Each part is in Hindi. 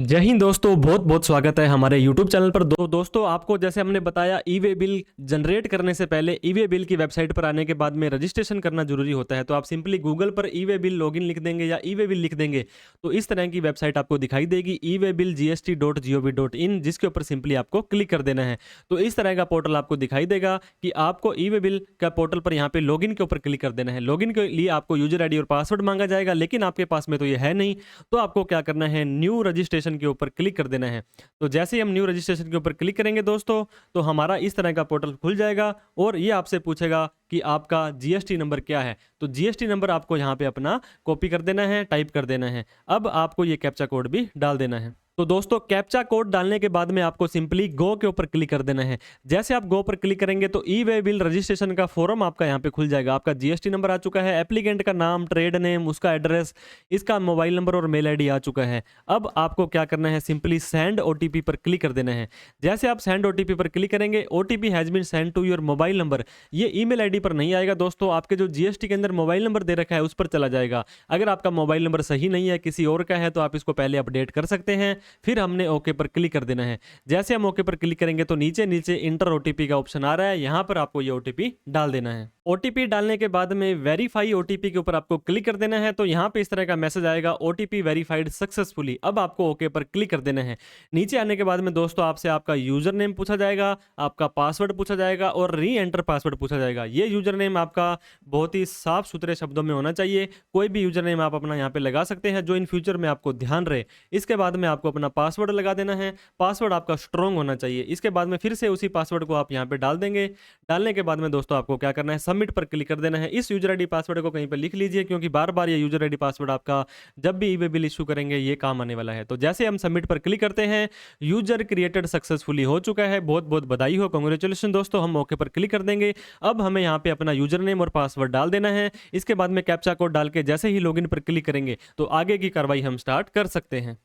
जय हिंद दोस्तों, बहुत बहुत स्वागत है हमारे YouTube चैनल पर। दोस्तों आपको जैसे हमने बताया ई वे बिल जनरेट करने से पहले ई वे बिल की वेबसाइट पर आने के बाद में रजिस्ट्रेशन करना जरूरी होता है। तो आप सिंपली गूगल पर ई वे बिल लॉगिन लिख देंगे या ई वे बिल लिख देंगे तो इस तरह की वेबसाइट आपको दिखाई देगी eWayBillGST.gov.in, जिसके ऊपर सिंपली आपको क्लिक कर देना है। तो इस तरह का पोर्टल आपको दिखाई देगा कि आपको ई वे बिल का पोर्टल पर यहाँ पे लॉगिन के ऊपर क्लिक कर देना है। लॉगिन के लिए आपको यूजर आईडी और पासवर्ड मांगा जाएगा, लेकिन आपके पास में तो ये है नहीं। तो आपको क्या करना है, न्यू रजिस्ट्रेशन के ऊपर क्लिक कर देना है। तो जैसे ही हम न्यू रजिस्ट्रेशन के ऊपर क्लिक करेंगे दोस्तों, तो हमारा इस तरह का पोर्टल खुल जाएगा और ये आपसे पूछेगा कि आपका जीएसटी नंबर क्या है। तो जीएसटी नंबर आपको यहाँ पे अपना कॉपी कर देना है, टाइप कर देना है। अब आपको ये कैप्चा कोड भी डाल देना है। तो दोस्तों कैप्चा कोड डालने के बाद में आपको सिंपली गो के ऊपर क्लिक कर देना है। जैसे आप गो पर क्लिक करेंगे तो ई वे बिल रजिस्ट्रेशन का फॉर्म आपका यहाँ पे खुल जाएगा। आपका जीएसटी नंबर आ चुका है, एप्लीकेंट का नाम, ट्रेड नेम, उसका एड्रेस, इसका मोबाइल नंबर और मेल आईडी आ चुका है। अब आपको क्या करना है, सिंपली सेंड ओटीपी पर क्लिक कर देना है। जैसे आप सेंड ओटीपी पर क्लिक करेंगे, OTP has been send to your mobile number. ये ईमेल आईडी पर नहीं आएगा दोस्तों, आपके जो जीएसटी के अंदर मोबाइल नंबर दे रखा है उस पर चला जाएगा। अगर आपका मोबाइल नंबर सही नहीं है, किसी और का है, तो आप इसको पहले अपडेट कर सकते हैं। फिर हमने ओके पर क्लिक कर देना है। जैसे हम ओके पर क्लिक करेंगे तो नीचे नीचे इंटर ओटीपी का ऑप्शन आ रहा है, यहां पर आपको ये ओटीपी डाल देना है। ओटीपी डालने के बाद में वेरीफाई ओटीपी के ऊपर आपको क्लिक कर देना है। तो यहां पे इस तरह का मैसेज आएगा, ओटीपी वेरीफाइड सक्सेसफुली। अब आपको ओके पर क्लिक कर देना है। नीचे आने के बाद में दोस्तों आपसे आपका यूजर नेम पूछा जाएगा, आपका पासवर्ड पूछा जाएगा और री एंटर पासवर्ड पूछा जाएगा। ये यूजर नेम आपका बहुत ही साफ सुथरे शब्दों में होना चाहिए। कोई भी यूजर नेम आप अपना यहाँ पे लगा सकते हैं जो इन फ्यूचर में आपको ध्यान रहे। इसके बाद में आपको अपना पासवर्ड लगा देना है। पासवर्ड आपका स्ट्रॉन्ग होना चाहिए। इसके बाद में फिर से उसी पासवर्ड को आप यहाँ पे डाल देंगे। डालने के बाद में दोस्तों आपको क्या करना है, सबमिट पर क्लिक कर देना है। इस यूजर आईडी पासवर्ड को कहीं पे लिख लीजिए, क्योंकि बार बार ये यूजर आईडी पासवर्ड आपका जब भी ई वे बिल इशू करेंगे ये काम आने वाला है। तो जैसे हम सबमिट पर क्लिक करते हैं, यूजर क्रिएटेड सक्सेसफुली हो चुका है। बहुत बहुत बधाई हो, कांग्रेचुलेशन दोस्तों। हम ओके पर क्लिक कर देंगे। अब हमें यहाँ पे अपना यूजर नेम और पासवर्ड डाल देना है। इसके बाद में कैप्चा कोड डाल के जैसे ही लॉगिन पर क्लिक करेंगे तो आगे की कार्रवाई हम स्टार्ट कर सकते हैं।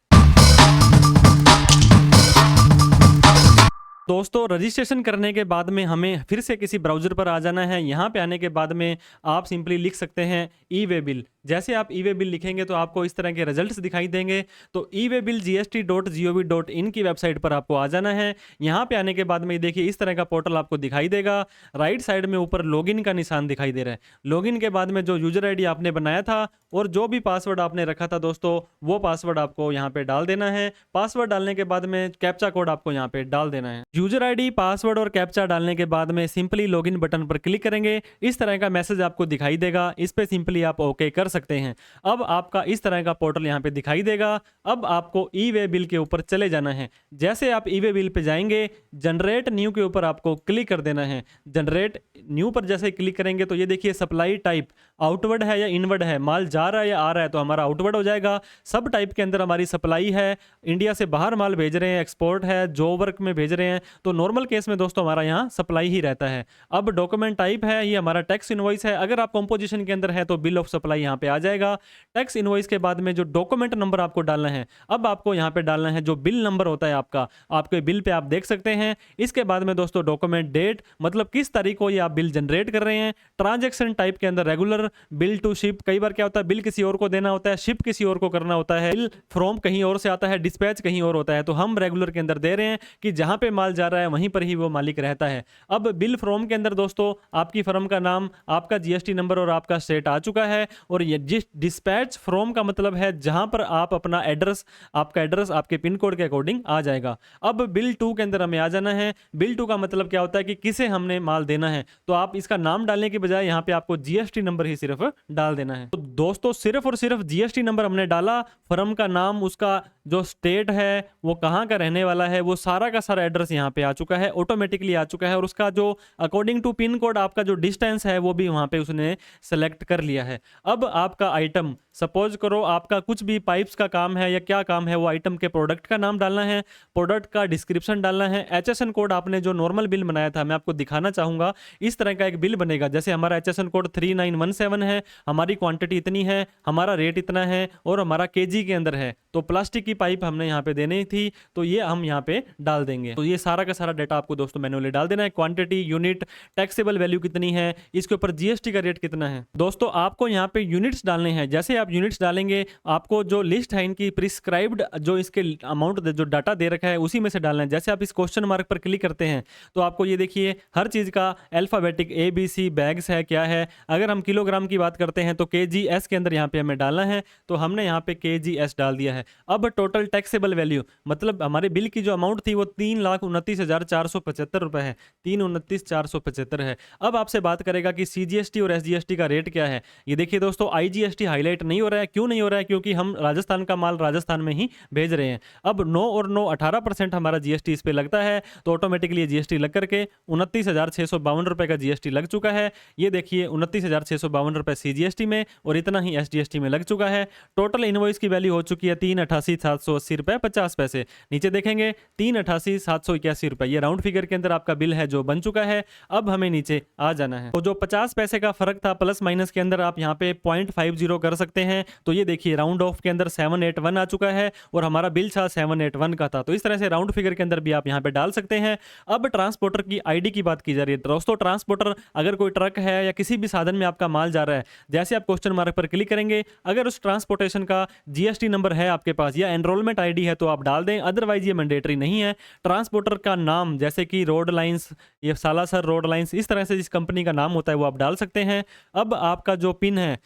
दोस्तों रजिस्ट्रेशन करने के बाद में हमें फिर से किसी ब्राउज़र पर आ जाना है। यहाँ पे आने के बाद में आप सिंपली लिख सकते हैं ई वे बिल। जैसे आप ई वे बिल लिखेंगे तो आपको इस तरह के रिजल्ट्स दिखाई देंगे। तो eWayBillGST.gov.in की वेबसाइट पर आपको आ जाना है। यहाँ पे आने के बाद में देखिए इस तरह का पोर्टल आपको दिखाई देगा। राइट साइड में ऊपर लॉगिन का निशान दिखाई दे रहा है। लॉगिन के बाद में जो यूजर आईडी आपने बनाया था और जो भी पासवर्ड आपने रखा था दोस्तों, वो पासवर्ड आपको यहाँ पे डाल देना है। पासवर्ड डालने के बाद में कैप्चा कोड आपको यहाँ पे डाल देना है। यूजर आईडी, पासवर्ड और कैप्चा डालने के बाद में सिंपली लॉगिन बटन पर क्लिक करेंगे। इस तरह का मैसेज आपको दिखाई देगा। इस पे सिंपली आप ओके कर सकते हैं। अब आपका इस तरह का पोर्टल यहाँ पे दिखाई देगा। अब आपको ई वे बिल के ऊपर चले जाना है। जैसे आप ई वे बिल पे जाएंगे, जनरेट न्यू के ऊपर आपको क्लिक कर देना है। जनरेट न्यू पर जैसे क्लिक करेंगे तो ये देखिए सप्लाई टाइप आउटवर्ड है या इनवर्ड है, माल जा रहा है या आ रहा है, तो हमारा आउटवर्ड हो जाएगा। सब टाइप के अंदर हमारी सप्लाई है, इंडिया से बाहर माल भेज रहे हैं, एक्सपोर्ट है, जॉब वर्क में भेज रहे हैं, तो नॉर्मल केस में दोस्तों हमारा यहाँ सप्लाई ही रहता है। अब डॉक्यूमेंट टाइप है, ये हमारा टैक्स इनवॉइस है। अगर आप कंपोजिशन के अंदर है तो बिल ऑफ सप्लाई यहाँ पे आ जाएगा। टैक्स इनवॉइस के बाद में जो डॉक्यूमेंट नंबर आपको डालना है, अब आपको यहाँ पे डालना है जो बिल नंबर होता है आपका, आपके बिल पे आप देख सकते हैं। इसके बाद में दोस्तों डॉक्यूमेंट डेट, मतलब किस तारीख को ये आप बिल जनरेट कर रहे हैं। ट्रांजैक्शन टाइप के अंदर रेगुलर, बिल टू शिप, कई बार क्या होता है बिल किसी और को देना होता है, शिप किसी और को करना होता है, बिल फ्रॉम कहीं और से आता है, डिस्पैच कहीं और होता है। तो हम रेगुलर के अंदर दे रहे हैं कि जहां पे माल जा रहा है वहीं पर ही वो मालिक रहता है। अब बिल फ्रॉम के अंदर दोस्तों आपकी फर्म का नाम, आपका जीएसटी नंबर और आपका स्टेट आ चुका है। और ये डिस्पैच फ्रॉम का मतलब है जहां पर आप अपना एड्रेस, आपका एड्रेस आपके पिन कोड के अकॉर्डिंग आ जाएगा। अब बिल टू के अंदर हमें आ जाना है। बिल टू का मतलब क्या होता है कि किसे हमने माल देना है। तो आप इसका नाम डालने की बजाय यहाँ पे आपको जीएसटी नंबर ही सिर्फ डाल देना है। तो दोस्तों सिर्फ और सिर्फ जीएसटी नंबर हमने डाला, फर्म का नाम, उसका जो स्टेट है, वो कहाँ का रहने वाला है, वो सारा का सारा एड्रेस यहाँ पे आ चुका है, ऑटोमेटिकली आ चुका है। और उसका जो अकॉर्डिंग टू पिन कोड आपका जो डिस्टेंस है वो भी वहाँ पे उसने सेलेक्ट कर लिया है। अब आपका आइटम, सपोज करो आपका कुछ भी पाइप्स का काम है या क्या काम है, वो आइटम के प्रोडक्ट का नाम डालना है, प्रोडक्ट का डिस्क्रिप्शन डालना है। एचएसएन कोड आपने जो नॉर्मल बिल बनाया था, मैं आपको दिखाना चाहूंगा। इस तरह का एक बिल बनेगा, जैसे हमारा एचएसएन कोड 3917 0.7 है, हमारी क्वांटिटी इतनी है, हमारा रेट इतना है और हमारा केजी के अंदर है। तो प्लास्टिक की पाइप हमने यहाँ पे देनी थी, तो ये हम यहाँ पे डाल देंगे। तो ये सारा का सारा डाटा आपको दोस्तों मैनुअली डाल देना है। क्वांटिटी, यूनिट, टैक्सेबल वैल्यू कितनी है, इसके ऊपर जीएसटी का रेट कितना है। दोस्तों आपको यहाँ पे यूनिट्स डालने हैं। जैसे आप यूनिट्स डालेंगे, आपको जो लिस्ट है इनकी प्रिस्क्राइब्ड जो इसके अमाउंट जो डाटा दे रखा है उसी में से डालना है। जैसे आप इस क्वेश्चन मार्क पर क्लिक करते हैं तो आपको ये देखिए हर चीज़ का अल्फाबेटिक ABC बैग्स है क्या है। अगर हम किलोग्राम की बात करते हैं तो KGS के अंदर यहाँ पे हमें डालना है, तो हमने यहाँ पे KGS डाल दिया है। अब टोटल टैक्सेबल वैल्यू मतलब हमारे बिल की जो अमाउंट थी वो 3,29,475 रुपए है, 329,475 है। अब आपसे बात करेगा कि CGST और SGST का रेट क्या है। ये देखिए दोस्तों IGST हाईलाइट नहीं हो रहा है। क्यों नहीं हो रहा है? क्योंकि हम राजस्थान का माल राजस्थान में ही भेज रहे हैं। अब 9 और 9 18% हमारा GST इस पे लगता है, तो ऑटोमेटिकली ये GST लग करके 29,652 रुपए का GST लग चुका है। ये देखिए 29,652 रुपए CGST में और इतना ही SGST में लग चुका है। टोटल इनवॉइस की वैल्यू हो चुकी है 3,88,780 रुपए 50 पैसे। नीचे देखेंगे 3,88,781 रुपए, ये राउंड फिगर के अंदर आपका बिल है जो बन चुका है। अब हमें नीचे आ जाना है। तो जो 50 पैसे का फर्क था प्लस माइनस के अंदर आप यहाँ पे 0.50 कर सकते हैं। तो ये देखिए राउंड ऑफ के अंदर 781 आ चुका है और हमारा बिल था 781 का था। तो इस तरह से राउंड फिगर के अंदर भी आप यहाँ पे डाल सकते हैं। अब ट्रांसपोर्टर की आईडी की बात की जा रही है। दोस्तों ट्रांसपोर्टर अगर कोई ट्रक है या किसी भी साधन में आपका माल जा रहा है, जैसे आप क्वेश्चन मार्क पर क्लिक करेंगे, अगर उस ट्रांसपोर्टेशन का जीएसटी नंबर है आपके पास या एनरोलमेंट आईडी है तो आप डाल दें, अदरवाइज ये मैंडेटरी नहीं है। ट्रांसपोर्टर का नाम जैसे कि रोड लाइंस, ये सालासर रोड लाइंस, इस तरह से जिस कंपनी का नाम होता है वो आप डाल सकते हैं। अब आपका जो पिन है,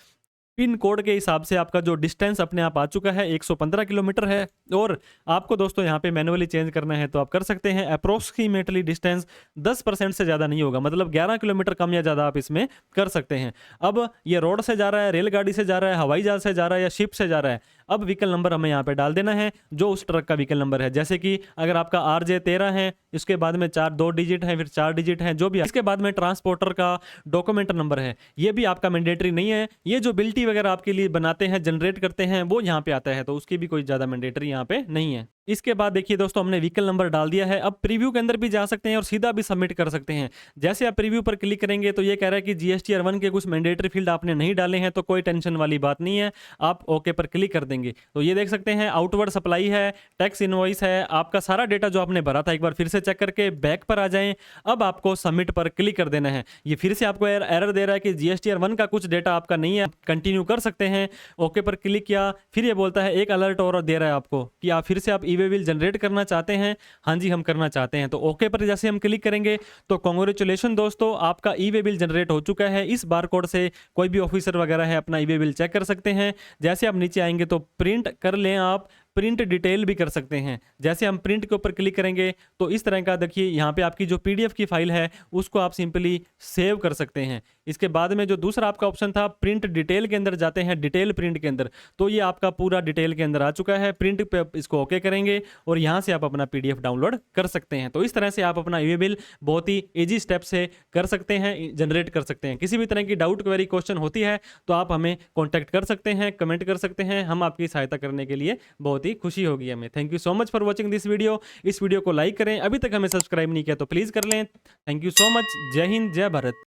पिन कोड के हिसाब से आपका जो डिस्टेंस अपने आप आ चुका है 115 किलोमीटर है। और आपको दोस्तों यहाँ पे मैनुअली चेंज करना है तो आप कर सकते हैं। अप्रोक्सीमेटली डिस्टेंस 10% से ज़्यादा नहीं होगा, मतलब 11 किलोमीटर कम या ज़्यादा आप इसमें कर सकते हैं। अब ये रोड से जा रहा है, रेलगाड़ी से जा रहा है, हवाई जहाज से जा रहा है या शिप से जा रहा है। अब व्हीकल नंबर हमें यहाँ पे डाल देना है जो उस ट्रक का व्हीकल नंबर है। जैसे कि अगर आपका RJ13 है, इसके बाद में 2 डिजिट है, फिर 4 डिजिट है, जो भी है। इसके बाद में ट्रांसपोर्टर का डॉक्यूमेंट नंबर है, ये भी आपका मैंडेटरी नहीं है। ये जो बिल्टी वगैरह आपके लिए बनाते हैं, जनरेट करते हैं, वो यहाँ पे आता है, तो उसकी भी कोई ज़्यादा मैंडेटरी यहाँ पे नहीं है। इसके बाद देखिए दोस्तों हमने व्हीकल नंबर डाल दिया है। अब प्रीव्यू के अंदर भी जा सकते हैं और सीधा भी सबमिट कर सकते हैं। जैसे आप प्रीव्यू पर क्लिक करेंगे तो ये कह रहा है कि GST R1 के कुछ मैंडेटरी फील्ड आपने नहीं डाले हैं, तो कोई टेंशन वाली बात नहीं है, आप ओके पर क्लिक कर देंगे। तो ये देख सकते हैं आउटवर्ड सप्लाई है, टैक्स इनवॉइस है, आपका सारा डेटा जो आपने भरा था एक बार फिर से चेक करके बैक पर आ जाएं। अब आपको सबमिट पर क्लिक कर देना है। ये फिर से आपको एरर दे रहा है कि GST R1 का कुछ डेटा आपका नहीं है, कंटिन्यू कर सकते हैं। ओके पर क्लिक किया, फिर ये बोलता है एक अलर्ट और दे रहा है आपको कि आप फिर से आप ई-वे बिल जनरेट करना चाहते हैं। हाँ जी, हम करना चाहते हैं। तो ओके पर जैसे हम क्लिक करेंगे तो कांग्रेचुलेशन दोस्तों, आपका ई-वे बिल जनरेट हो चुका है। इस बारकोड से कोई भी ऑफिसर वगैरह है अपना ई-वे बिल चेक कर सकते हैं। जैसे आप नीचे आएंगे तो प्रिंट कर लें, आप प्रिंट डिटेल भी कर सकते हैं। जैसे हम प्रिंट के ऊपर क्लिक करेंगे तो इस तरह का देखिए यहाँ पे आपकी जो PDF की फाइल है उसको आप सिंपली सेव कर सकते हैं। इसके बाद में जो दूसरा आपका ऑप्शन था प्रिंट डिटेल के अंदर जाते हैं, डिटेल प्रिंट के अंदर, तो ये आपका पूरा डिटेल के अंदर आ चुका है। प्रिंट पे इसको ओके करेंगे और यहाँ से आप अपना PDF डाउनलोड कर सकते हैं। तो इस तरह से आप अपना ई-वे बिल बहुत ही ईजी स्टेप से कर सकते हैं, जनरेट कर सकते हैं। किसी भी तरह की डाउट क्वेरी क्वेश्चन होती है तो आप हमें कॉन्टैक्ट कर सकते हैं, कमेंट कर सकते हैं, हम आपकी सहायता करने के लिए बहुत ही खुशी होगी हमें। Thank you so much for watching this video. इस वीडियो को लाइक करें, अभी तक हमें सब्सक्राइब नहीं किया तो प्लीज़ कर लें। Thank you so much. जय हिंद, जय भारत।